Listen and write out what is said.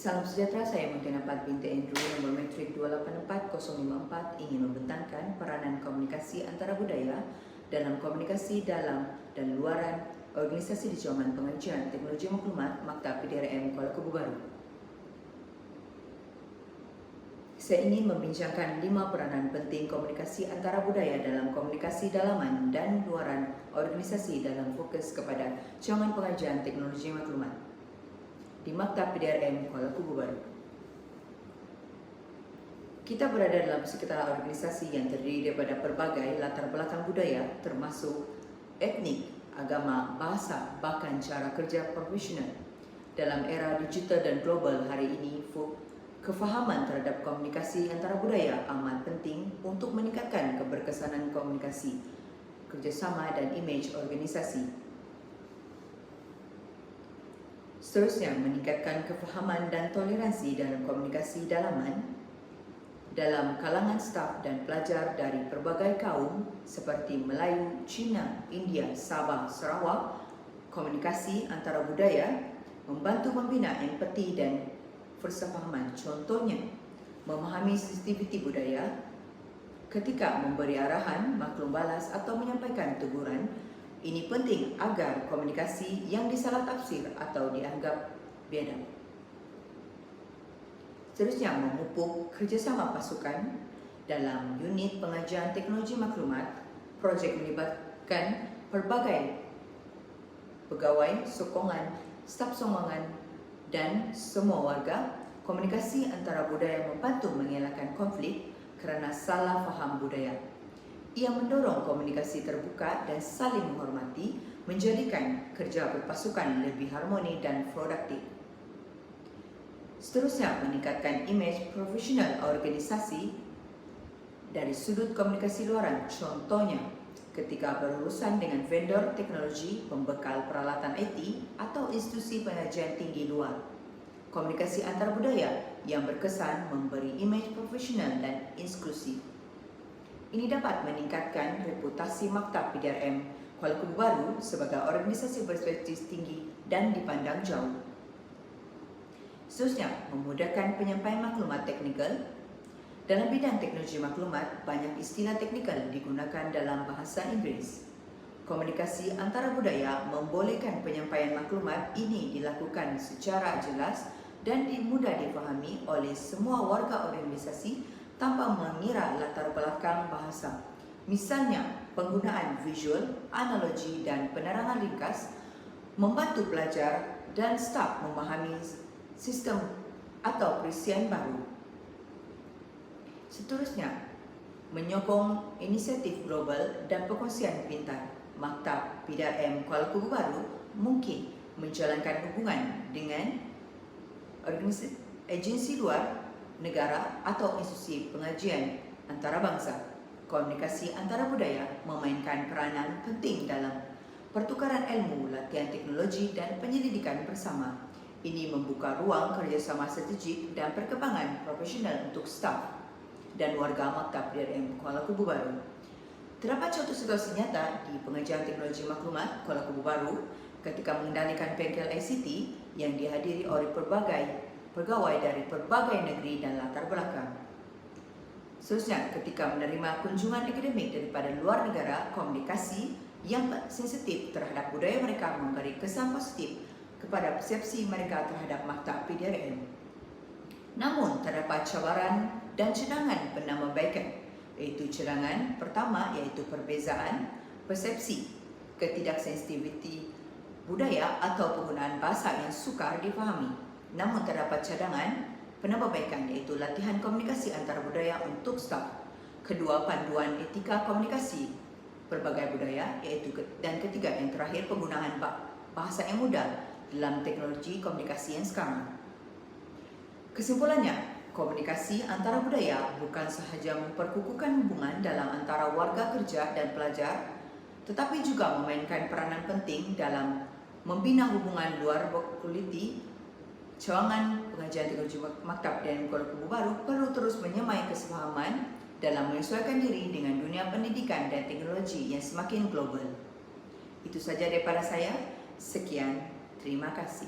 Salam sejahtera, saya Mungkin Apat binti Andrew, nombor metrik 284054, ingin membentangkan peranan komunikasi antara budaya dalam komunikasi dalam dan luaran organisasi di Cawangan Pengajian Teknologi Maklumat Maktab PDRM Kuala Kubu Baru. Saya ingin membincangkan 5 peranan penting komunikasi antara budaya dalam komunikasi dalaman dan luaran organisasi dalam fokus kepada Cawangan Pengajian Teknologi Maklumat di Maktab PDRM Kuala Kubu Baru. Kita berada dalam sekitar organisasi yang terdiri daripada berbagai latar belakang budaya termasuk etnik, agama, bahasa, bahkan cara kerja profesional. Dalam era digital dan global hari ini, kefahaman terhadap komunikasi antara budaya amat penting untuk meningkatkan keberkesanan komunikasi, kerjasama dan imej organisasi. Seterusnya, meningkatkan kefahaman dan toleransi dalam komunikasi dalaman dalam kalangan staf dan pelajar dari pelbagai kaum seperti Melayu, Cina, India, Sabah, Sarawak. Komunikasi antara budaya membantu membina empati dan persefahaman. Contohnya, memahami sensitiviti budaya ketika memberi arahan, maklum balas atau menyampaikan teguran. Ini penting agar komunikasi yang disalah tafsir atau dianggap biadab. Seterusnya, memupuk kerjasama pasukan dalam unit pengajian teknologi maklumat. Projek melibatkan pelbagai pegawai, sokongan, staf sokongan dan semua warga. Komunikasi antara budaya membantu mengelakkan konflik kerana salah faham budaya. Ia mendorong komunikasi terbuka dan saling menghormati, menjadikan kerja berpasukan lebih harmoni dan produktif. Seterusnya, meningkatkan imej profesional organisasi dari sudut komunikasi luaran. Contohnya, ketika berurusan dengan vendor teknologi, pembekal peralatan IT atau institusi pengajian tinggi luar. Komunikasi antar budaya yang berkesan memberi imej profesional dan inklusif. Ini dapat meningkatkan reputasi Maktab PDRM Kuala Kubu Baru sebagai organisasi berprestij tinggi dan dipandang jauh. Seterusnya, memudahkan penyampaian maklumat teknikal. Dalam bidang teknologi maklumat, banyak istilah teknikal digunakan dalam bahasa Inggeris. Komunikasi antara budaya membolehkan penyampaian maklumat ini dilakukan secara jelas dan mudah difahami oleh semua warga organisasi tanpa mengira latar belakang bahasa. Misalnya, penggunaan visual, analogi dan penerangan ringkas membantu pelajar dan staf memahami sistem atau perisian baru. Seterusnya, menyokong inisiatif global dan perkongsian pintar. Maktab PDRM Kuala Kubu Baru mungkin menjalankan hubungan dengan agensi luar negara atau institusi pengajian antarabangsa. Komunikasi antara budaya memainkan peranan penting dalam pertukaran ilmu, latihan teknologi dan penyelidikan bersama. Ini membuka ruang kerjasama strategik dan perkembangan profesional untuk staf dan warga Maktab PDRM Kuala Kubu Baru. Terdapat contoh situasi nyata di pengajian teknologi maklumat Kuala Kubu Baru ketika mengendalikan bengkel ICT yang dihadiri oleh pelbagai pegawai dari pelbagai negeri dan latar belakang. Seterusnya, ketika menerima kunjungan akademik daripada luar negara, komunikasi yang sensitif terhadap budaya mereka memberi kesan positif kepada persepsi mereka terhadap Maktab PDRM. Namun, terdapat cabaran dan cadangan penambahbaikan, iaitu cadangan pertama iaitu perbezaan persepsi, ketidaksensitiviti budaya atau penggunaan bahasa yang sukar difahami. Namun terdapat cadangan penambahbaikan iaitu latihan komunikasi antara budaya untuk staf. Kedua, panduan etika komunikasi pelbagai budaya iaitu dan ketiga yang terakhir penggunaan bahasa yang mudah dalam teknologi komunikasi yang sekarang. Kesimpulannya, komunikasi antara budaya bukan sahaja memperkukuhkan hubungan dalam antara warga kerja dan pelajar, tetapi juga memainkan peranan penting dalam membina hubungan luar berkualiti. Cawangan Pengajian Teknologi Maktab dan Kuala Kubu Baru perlu terus menyemai kesepahaman dalam menyesuaikan diri dengan dunia pendidikan dan teknologi yang semakin global. Itu saja daripada saya. Sekian, terima kasih.